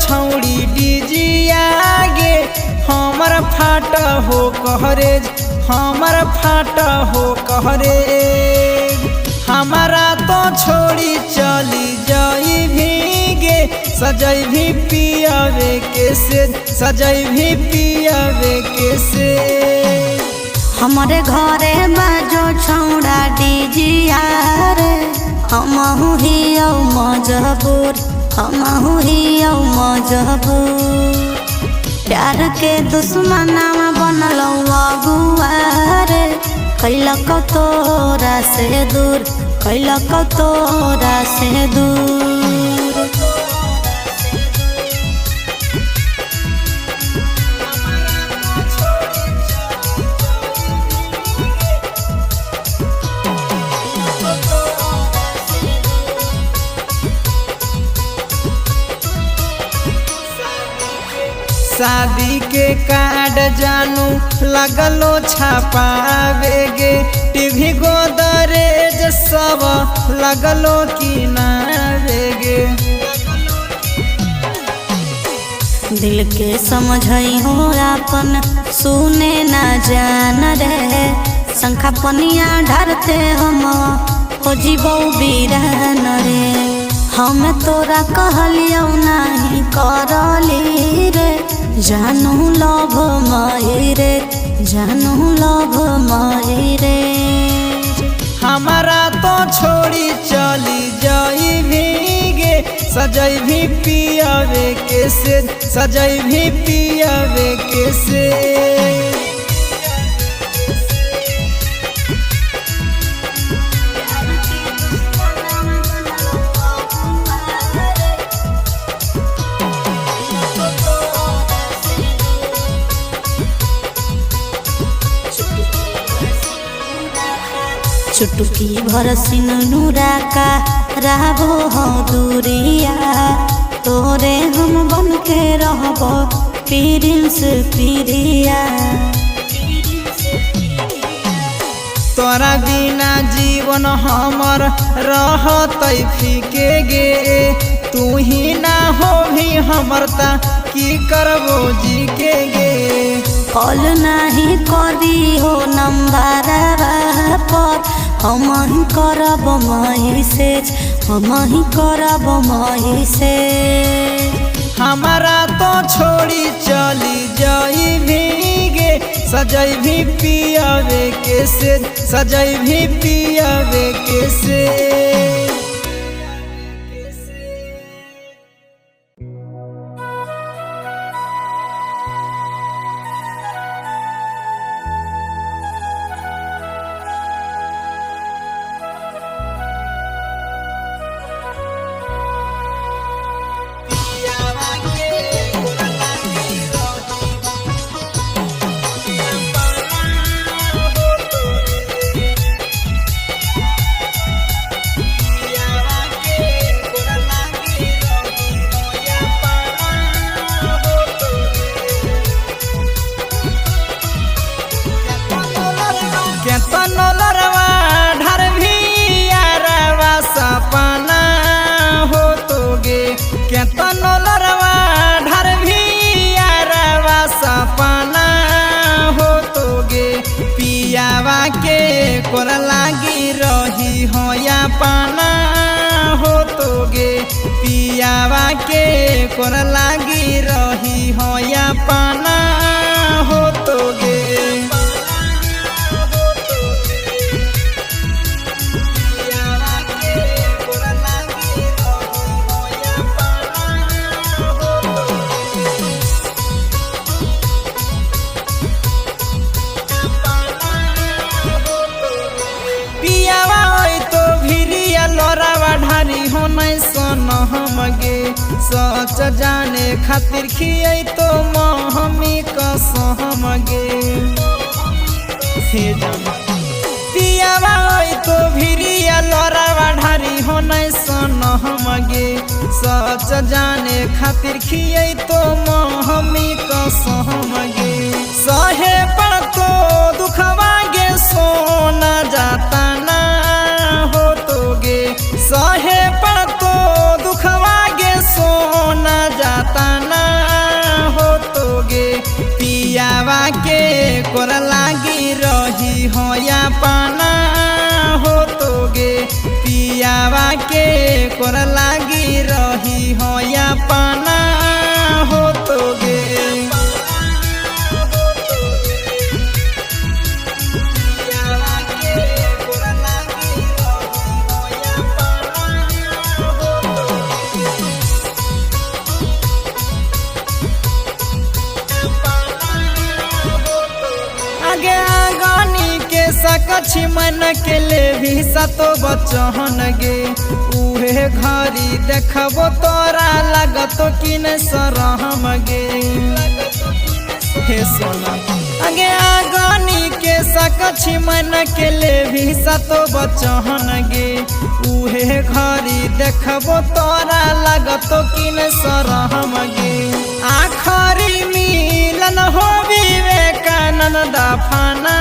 छौड़ी डीजिया गे हमर फाट हो कहरेज हमर फाट हो कहरेज। हमारा तो छोड़ी चली जाई भीगे सजई भी पियावे के से सजई भी पियावे के से। हमारे घरे बाजो छौड़ा डीजिया रे हमहु हियो मजबूर हमहु हियो मजबूर। प्यार के दुश्मनावा बनलो अगुआ रे कैलक तोरा से दूर कैलक तोरा से दूर। शादी के कार्ड जानू लगलो छापावे गे टीवी गोदरेज सब लगलो किनारे गे। दिल के समझई हो अपन सुने ना जान रे शंखा पनिया ढरते हम हो जीवो बीरान रे। हम तोरा कहलियो नहीं करली रे जानू लभ मई रे जानू लभ मई रे। हमारा तो छोड़ी चली जाई भीगे सजई भी पियावे के से सजई भी पियावे के से। चुटकी भर सिनुरा का रहबो हो दूरिया तोरे हम बन के रहबो प्रिंस प्रिया। तोरा बिना जीवन हमर रहतै फीके गे तू ही ना हो भी हमर ता की करबो जी के गे। कॉल नहीं करी हो नंबर पर हम ही करब मैसेज हम ही करब मैसेज। हमारा तो छोड़ी चली जाई भीगे सजई भी पियावे के से सजई भी पियावे के से। कोर लागी रही हो या पाना हो तोगे पियावा के कोर लागी रही हो या पाना हो तोगे। सच जाने खातिर खियै तो महमी कसम गे पियावा तो भिरिया लड़ावा ढारी हो नहीं सनम गे। सच जाने खातिर खियै तो महमी कसम गे। सहे पर तो दुखवा गे सोना जाता ना हो तो गे। सहे पर तो दुखवा गे सोना जाता रही हो या पाना हो तोगे पियावा के कोर लागी रही हो या पाना हो तोगे। आगे आगानी के सकछि मन के ले भी सतो बचहन गे उहे घरी देखबो तोरा लगतो कि न सरहम गे। हे सोना आगे आगानी के सकछि मन के ले भी सतो बचहन गे उहे घरी देखबो तोरा लगतो कि न सरहम गे। आखरी मिलन हो विवेकानंद दफाना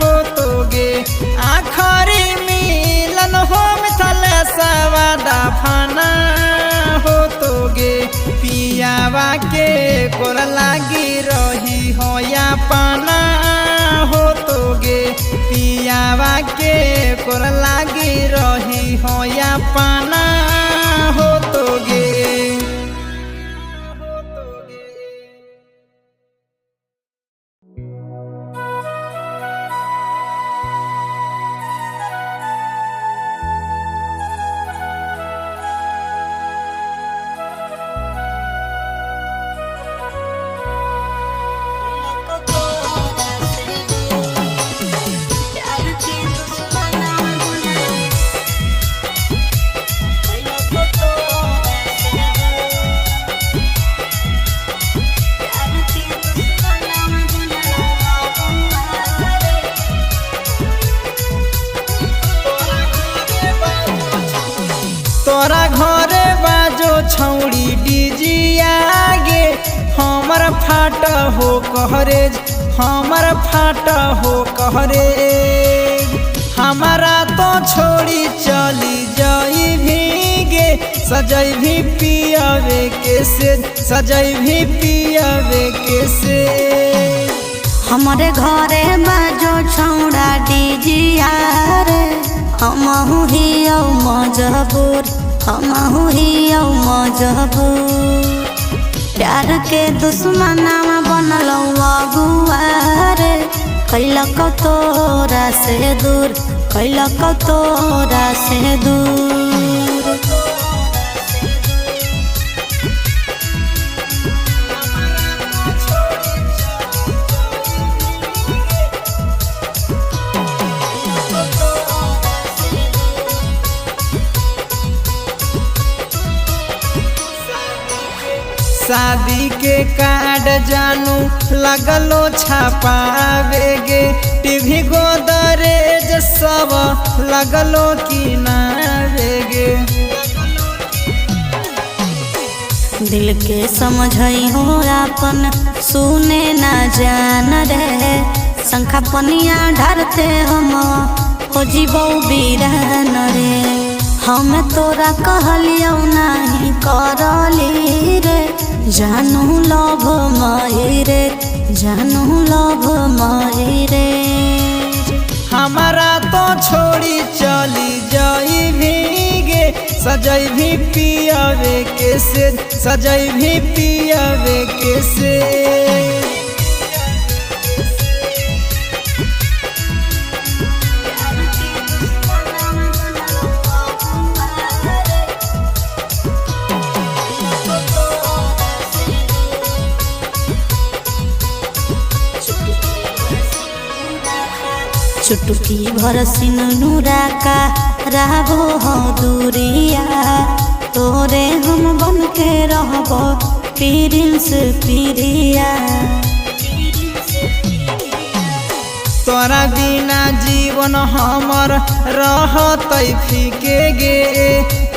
हो तोगे आखरी मिलन हो मिथिलेशवा दफाना हो तोगे पियावा के कोर लागी रही हो या पाना हो तोगे पियावा के कोर लागी रही हो या पाना हो तोगे। तोरा घरे बाजो छौड़ी डिजिया गे हमर फाट हो कहरेज हमर फाट हो कहरेज हमारा तो छोड़ी चली जाई भीगे सजई भी पियावे के से सजई भी पियावे के से। हमारे घरे बाजो छौड़ा डिजिया रे हमहु हियो मजबूर हमहु हियो मजबूर प्यार के दुश्मनावा बनल अगुआ रे कैलक तोरा से दूर कैलक तोरा से दूर। शादी के कार्ड जानू लगलो छापावे गे टीवी गोदरेज सब लगलो कि नावे गे। दिल के समझई हो अपन सुने ना जान रे शंखा पनिया ढारते हम हो जीवो बीरान रे हम तोरा कहलियो नहीं करली रे जानू लभ मई रे जानू लभ मई रे। हमारा तो छोड़ी चली जाई भीगे सजई भी पियावे के से सजई भी पियावे के से। चुटकी भर सिनुरा का रहबो हो दूरिया तोरे हम बन के रहबो प्रिंस प्रिया। तोरा बिना जीवन हमर रहतै फीके गे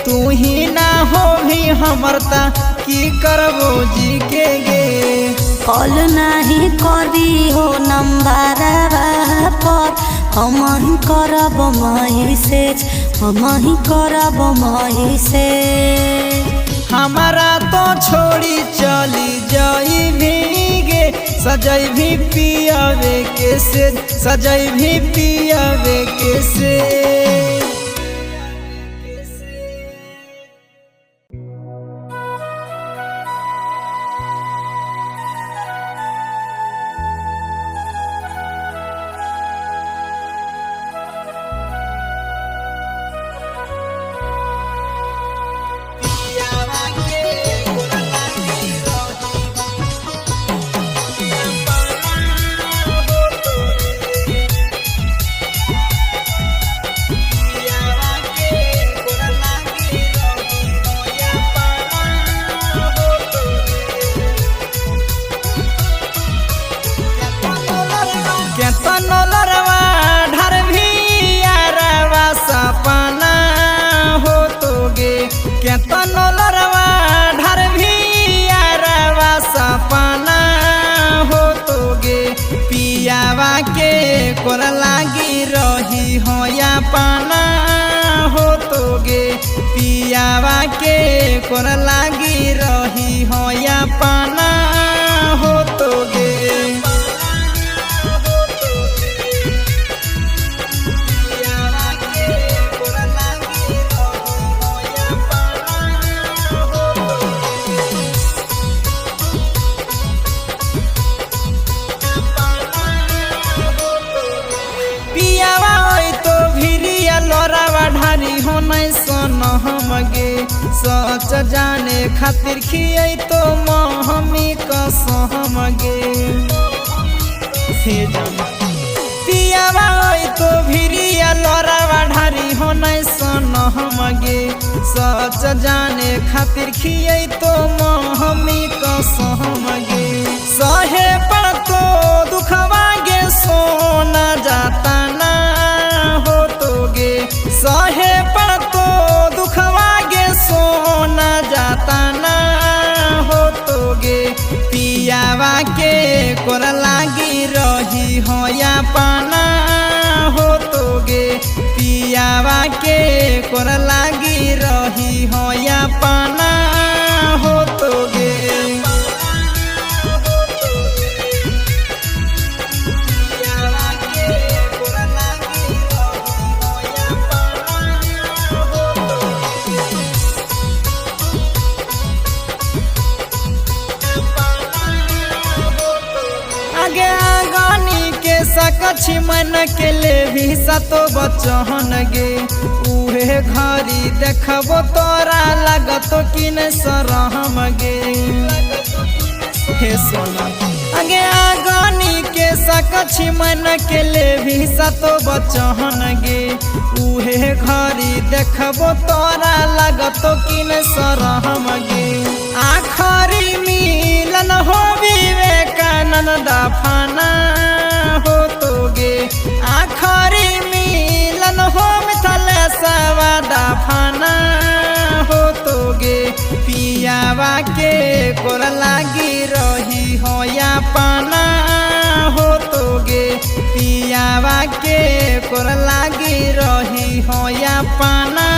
तू ही ना हो भी हमर ता की करबो जी के गे। कॉल नहीं करी हो नंबर पर हम ही करब मैसेज हम ही करब मैसेज। हमारा तो छोड़ी चली जाई भीगे सजई भी पियावे के से सजई भी पियावे के से। केतनो लरवा ढर भी यारवा सपना हो तोगे केतनो लरवा ढर भी यारवा सपना हो तोगे पियावा के कोर लागी रही हो या पाना हो तोगे पियावा के कोर लागी रही हो या पाना हो तोगे। ढारी हो नहीं सन हमगे सच जाने खातिर खियै तो महमी कसमगे पियावा तो भिरिया लड़ावा ढारी हो नहीं सन हमगे सच जाने खातिर खियै तो महमी कसमगे सहे पर तो दुखवा गे सोना जाता ना हो तोगे सहे पर तो दुखवा गे सोना जाता ना हो तोगे पियावा के कोर लागी रही हो या पाना हो तोगे पियावा के कोर लागी रही हो या पाना हो तोगे। आगे आगानी के सकछि मन के ले भी सतो बचहन गे उहे घरी देखबो तोरा लगतो कि न सरहम गे हे सोना आगे आगानी के सकछि मन के ले भी सतो बचहन गे उहे घरी देखबो तोरा लगतो कि न सरहम गे आखरी मिलन हो विवेकानंद दफना हो तोगे आखरी मिलन हो मिथिलेशवा दफना हो तोगे पियावा के कोर लागी रही हो या पाना हो तोगे पियावा के कोर लागी रही हो या पाना